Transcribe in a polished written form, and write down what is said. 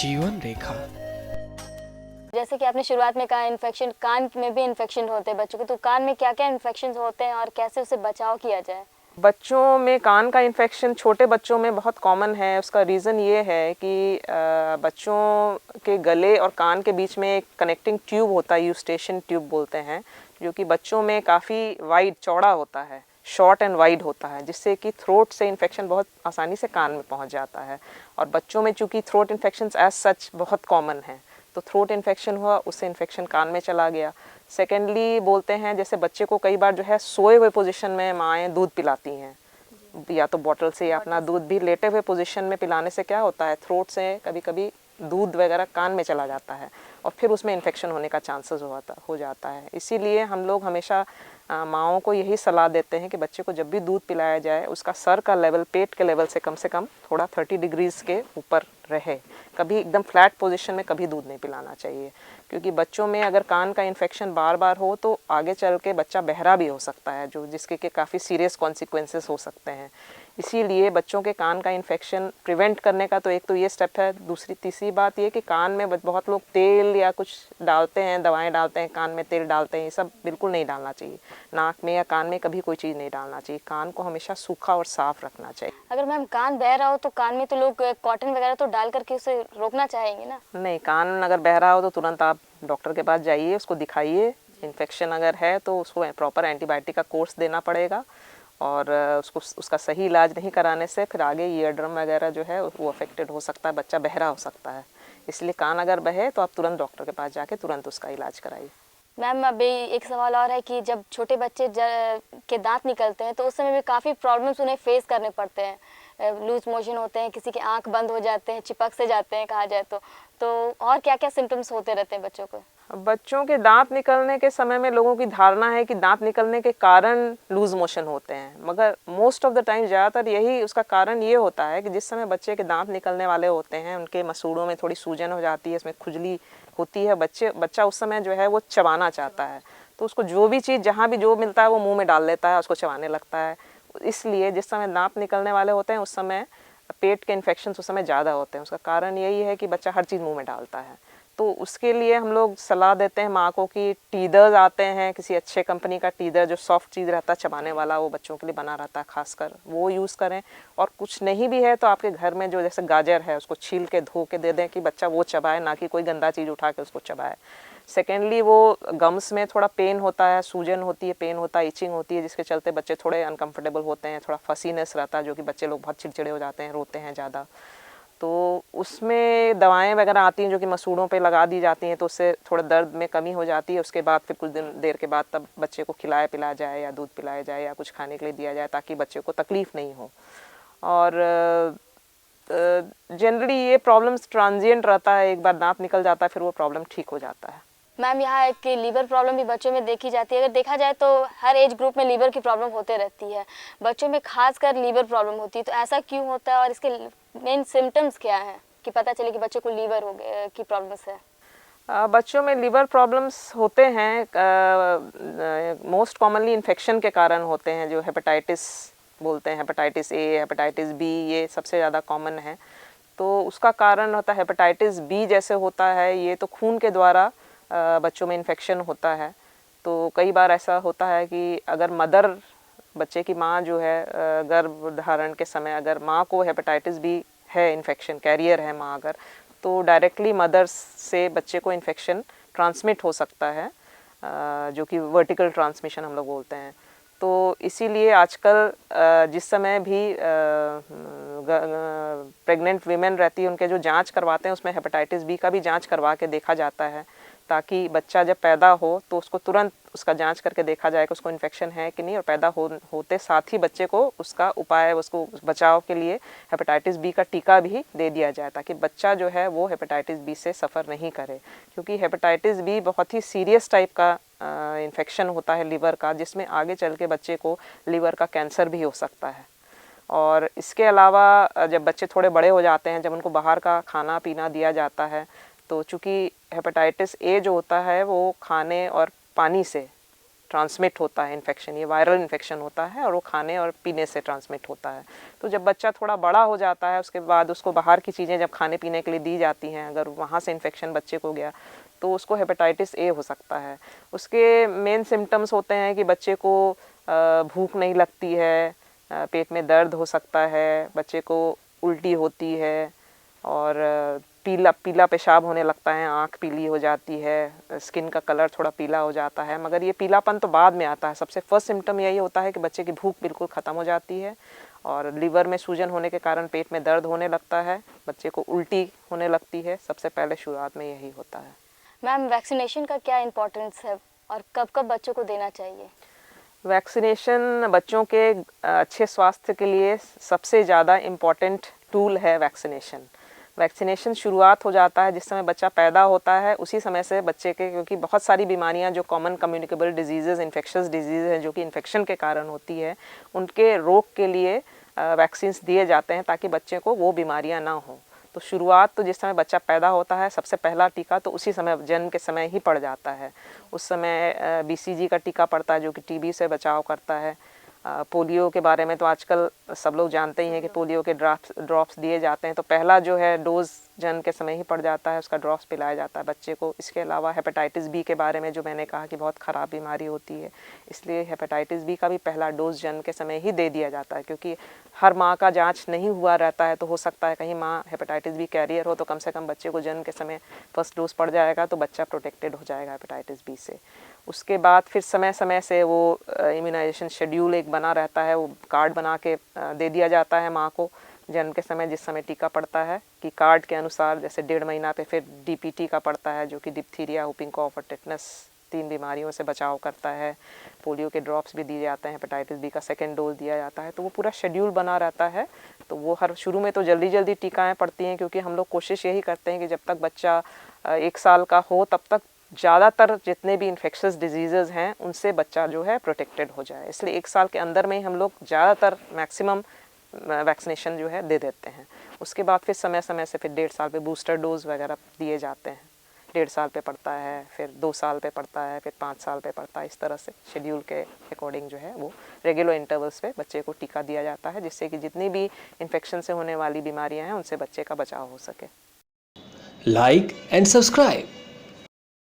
जीवन रेखा। जैसे कि आपने शुरुआत में कहा इन्फेक्शन, कान में भी इन्फेक्शन होते हैं बच्चों के, तो कान में क्या क्या इन्फेक्शन होते हैं और कैसे उससे बचाव किया जाए? बच्चों में कान का इन्फेक्शन छोटे बच्चों में बहुत कॉमन है। उसका रीज़न ये है कि बच्चों के गले और कान के बीच में एक कनेक्टिंग ट्यूब होता है, यूस्टेशन ट्यूब बोलते हैं, जो कि बच्चों में काफ़ी वाइड चौड़ा होता है, शॉर्ट एंड वाइड होता है, जिससे कि थ्रोट से इन्फेक्शन बहुत आसानी से कान में पहुंच जाता है। और बच्चों में चूँकि थ्रोट इन्फेक्शन एज सच बहुत कॉमन है, तो थ्रोट इन्फेक्शन हुआ, उससे इन्फेक्शन कान में चला गया। सेकेंडली बोलते हैं, जैसे बच्चे को कई बार जो है सोए हुए पोजीशन में माएँ दूध पिलाती हैं, या तो बॉटल से या अपना दूध भी लेटे हुए पोजीशन में पिलाने से क्या होता है, थ्रोट से कभी कभी दूध वगैरह कान में चला जाता है और फिर उसमें इन्फेक्शन होने का चांसेस हो जाता है। इसीलिए हम लोग हमेशा माओं को यही सलाह देते हैं कि बच्चे को जब भी दूध पिलाया जाए उसका सर का लेवल पेट के लेवल से कम थोड़ा 30 डिग्रीज के ऊपर रहे। कभी एकदम फ्लैट पोजीशन में कभी दूध नहीं पिलाना चाहिए, क्योंकि बच्चों में अगर कान का इन्फेक्शन बार बार हो तो आगे चल के बच्चा बहरा भी हो सकता है, जिसके के काफ़ी सीरियस कॉन्सिक्वेंसेस हो सकते हैं। इसीलिए बच्चों के कान का इन्फेक्शन प्रिवेंट करने का तो एक तो ये स्टेप है। तीसरी बात ये कि कान में बहुत लोग तेल या कुछ डालते हैं, दवाएं डालते हैं, कान में तेल डालते हैं, ये सब बिल्कुल नहीं डालना चाहिए। नाक में या कान में कभी कोई चीज़ नहीं डालना चाहिए। कान को हमेशा सूखा और साफ रखना चाहिए। अगर मैम कान बह रहा हो तो कान में तो लोग कॉटन वगैरह तो डाल करके उसे रोकना चाहेंगे ना? नहीं, कान अगर बह रहा हो तो तुरंत आप डॉक्टर के पास जाइए, उसको दिखाइए। इन्फेक्शन अगर है तो उसको प्रॉपर एंटीबायोटिक का कोर्स देना पड़ेगा, और उसका सही इलाज नहीं कराने से फिर आगे ईयर ड्रम वगैरह जो है वो अफेक्टेड हो सकता है, बच्चा बहरा हो सकता है। इसलिए कान अगर बहे तो आप तुरंत डॉक्टर के पास जाके तुरंत उसका इलाज कराइए। मैम अभी एक सवाल और है कि जब छोटे बच्चे के दांत निकलते हैं तो उस समय भी काफ़ी प्रॉब्लम्स उन्हें फेस करने पड़ते हैं। लूज मोशन होते हैं, किसी के आंख बंद हो जाते हैं, चिपक से जाते हैं कहा जाए तो और क्या क्या सिम्टम्स होते रहते हैं बच्चों को? बच्चों के दांत निकलने के समय में लोगों की धारणा है कि दांत निकलने के कारण लूज मोशन होते हैं, मगर मोस्ट ऑफ द टाइम ज़्यादातर यही उसका कारण ये होता है कि जिस समय बच्चे के दांत निकलने वाले होते हैं उनके मसूड़ों में थोड़ी सूजन हो जाती है, इसमें खुजली होती है। बच्चा उस समय जो है वो चबाना चाहता है, तो उसको जो भी चीज़ जहाँ भी जो मिलता है वो मुँह में डाल लेता है, उसको चबाने लगता है। इसलिए जिस समय दांत निकलने वाले होते हैं उस समय पेट के इन्फेक्शन उस समय ज़्यादा होते हैं। उसका कारण यही है कि बच्चा हर चीज़ मुँह में डालता है। तो उसके लिए हम लोग सलाह देते हैं माँ को कि टीदर्स आते हैं, किसी अच्छे कंपनी का टीदर जो सॉफ्ट चीज़ रहता है चबाने वाला, वो बच्चों के लिए बना रहता है, खासकर वो यूज़ करें। और कुछ नहीं भी है तो आपके घर में जो जैसे गाजर है उसको छील के धो के दे दें कि बच्चा वो चबाए, ना कि कोई गंदा चीज़ उठा के उसको चबाए। सेकेंडली वो गम्स में थोड़ा पेन होता है, सूजन होती है, पेन होता है, इचिंग होती है, जिसके चलते बच्चे थोड़े अनकंफर्टेबल होते हैं, थोड़ा फसीनेस रहता है, जो कि बच्चे लोग बहुत चिड़चिड़े हो जाते हैं, रोते हैं ज़्यादा। तो उसमें दवाएं वगैरह आती हैं जो कि मसूड़ों पे लगा दी जाती हैं, तो उससे थोड़ा दर्द में कमी हो जाती है। उसके बाद फिर कुछ देर के बाद तब बच्चे को खिलाया पिलाया जाए या दूध पिलाया जाए या कुछ खाने के लिए दिया जाए, ताकि बच्चे को तकलीफ़ नहीं हो। और जनरली ये प्रॉब्लम्स ट्रांजिएंट रहता है, एक बार दांत निकल जाता है फिर वो प्रॉब्लम ठीक हो जाता है। मैम यहाँ एक लीवर प्रॉब्लम भी बच्चों में देखी जाती है। अगर देखा जाए तो हर एज ग्रुप में लीवर की प्रॉब्लम होते रहती है, बच्चों में खासकर लीवर प्रॉब्लम होती है, तो ऐसा क्यों होता है और इसके मेन सिम्टम्स क्या हैं कि पता चले कि बच्चे को लीवर की प्रॉब्लम्स है? बच्चों में लीवर प्रॉब्लम्स होते हैं, मोस्ट कॉमनली इन्फेक्शन के कारण होते हैं, जो हेपेटाइटिस बोलते हैं, हेपेटाइटिस ए, हेपेटाइटिस बी, ये सबसे ज़्यादा कॉमन है। तो उसका कारण होता है हेपेटाइटिस बी जैसे होता है, ये तो खून के द्वारा बच्चों में इन्फेक्शन होता है। तो कई बार ऐसा होता है कि अगर मदर, बच्चे की माँ जो है, गर्भ धारण के समय अगर माँ को हेपेटाइटिस बी है, इन्फेक्शन कैरियर है माँ अगर, तो डायरेक्टली मदर से बच्चे को इन्फेक्शन ट्रांसमिट हो सकता है, जो कि वर्टिकल ट्रांसमिशन हम लोग बोलते हैं। तो इसीलिए आजकल जिस समय भी प्रेग्नेंट वीमेन रहती है उनके जो जांच करवाते हैं उसमें हेपेटाइटिस बी का भी जांच करवा के देखा जाता है, ताकि बच्चा जब पैदा हो तो उसको तुरंत उसका जांच करके देखा जाए कि उसको इन्फेक्शन है कि नहीं, और पैदा होते साथ ही बच्चे को उसका उपाय, उसको बचाव के लिए हेपेटाइटिस बी का टीका भी दे दिया जाए, ताकि बच्चा जो है वो हेपेटाइटिस बी से सफ़र नहीं करे। क्योंकि हेपेटाइटिस बी बहुत ही सीरियस टाइप का इन्फेक्शन होता है लीवर का, जिसमें आगे चल के बच्चे को लीवर का कैंसर भी हो सकता है। और इसके अलावा जब बच्चे थोड़े बड़े हो जाते हैं, जब उनको बाहर का खाना पीना दिया जाता है, तो चूँकि हेपेटाइटिस ए जो होता है वो खाने और पानी से ट्रांसमिट होता है इन्फेक्शन, ये वायरल इन्फेक्शन होता है और वो खाने और पीने से ट्रांसमिट होता है। तो जब बच्चा थोड़ा बड़ा हो जाता है उसके बाद उसको बाहर की चीज़ें जब खाने पीने के लिए दी जाती हैं, अगर वहाँ से इन्फेक्शन बच्चे को गया तो उसको हेपेटाइटिस ए हो सकता है। उसके मेन सिम्टम्स होते हैं कि बच्चे को भूख नहीं लगती है, पेट में दर्द हो सकता है, बच्चे को उल्टी होती है और पीला पीला पेशाब होने लगता है, आँख पीली हो जाती है, स्किन का कलर थोड़ा पीला हो जाता है। मगर ये पीलापन तो बाद में आता है, सबसे फर्स्ट सिम्टम यही होता है कि बच्चे की भूख बिल्कुल ख़त्म हो जाती है और लीवर में सूजन होने के कारण पेट में दर्द होने लगता है, बच्चे को उल्टी होने लगती है। सबसे पहले शुरुआत में यही होता है। मैम, वैक्सीनेशन का क्या इम्पोर्टेंस है और कब कब बच्चों को देना चाहिए? वैक्सीनेशन बच्चों के अच्छे स्वास्थ्य के लिए सबसे ज़्यादा इम्पॉर्टेंट टूल है वैक्सीनेशन। वैक्सीनेशन शुरुआत हो जाता है जिस समय बच्चा पैदा होता है, उसी समय से बच्चे के, क्योंकि बहुत सारी बीमारियां जो common communicable disease, infectious disease हैं जो कि इन्फेक्शन के कारण होती है, उनके रोग के लिए वैक्सीन्स दिए जाते हैं ताकि बच्चे को वो बीमारियां ना हो। तो शुरुआत तो जिस समय बच्चा पैदा होता है सबसे पहला टीका तो उसी समय, जन्म के समय ही पड़ जाता है। उस समय BCG का टीका पड़ता है जो कि TB से बचाव करता है। पोलियो के बारे में तो आजकल सब लोग जानते ही हैं कि पोलियो के ड्रॉप्स दिए जाते हैं। तो पहला जो है डोज जन्म के समय ही पड़ जाता है, उसका ड्रॉप्स पिलाया जाता है बच्चे को। इसके अलावा हेपेटाइटिस बी के बारे में जो मैंने कहा कि बहुत ख़राब बीमारी होती है, इसलिए हेपेटाइटिस बी का भी पहला डोज जन्म के समय ही दे दिया जाता है, क्योंकि हर माँ का जांच नहीं हुआ रहता है। तो हो सकता है कहीं माँ हेपेटाइटिस बी कैरियर हो, तो कम से कम बच्चे को जन्म के समय फर्स्ट डोज पड़ जाएगा तो बच्चा प्रोटेक्टेड हो जाएगा हेपेटाइटिस बी से। उसके बाद फिर समय समय से वो इम्यूनाइजेशन शेड्यूल एक बना रहता है, वो कार्ड बना के दे दिया जाता है माँ को जन्म के समय, जिस समय टीका पड़ता है कि कार्ड के अनुसार जैसे 1.5 महीना पे फिर DPT का पड़ता है जो कि डिप्थीरिया, व्होपिंग कॉफ और टेटनस 3 बीमारियों से बचाव करता है। पोलियो के ड्रॉप्स भी दिए जाते हैं, हेपेटाइटिस बी का सेकेंड डोज दिया जाता है। तो वो पूरा शेड्यूल बना रहता है। तो वो हर शुरू में तो जल्दी जल्दी टीकाएँ पड़ती हैं, क्योंकि हम लोग कोशिश यही करते हैं कि जब तक बच्चा 1 साल का हो तब तक ज़्यादातर जितने भी इन्फेक्शस डिजीज़ हैं उनसे बच्चा जो है प्रोटेक्टेड हो जाए। इसलिए 1 साल के अंदर में ही हम लोग ज़्यादातर मैक्सिमम वैक्सीनेशन जो है दे देते हैं। उसके बाद फिर समय समय से फिर 1.5 साल पे बूस्टर डोज वगैरह दिए जाते हैं। 1.5 साल पे पड़ता है, फिर 2 साल पे पड़ता है, फिर 5 साल पे पड़ता है। इस तरह से शेड्यूल के अकॉर्डिंग जो है वो रेगुलर इंटरवल्स पे बच्चे को टीका दिया जाता है, जिससे कि जितनी भी इन्फेक्शन से होने वाली बीमारियां हैं उनसे बच्चे का बचाव हो सके। Like and subscribe.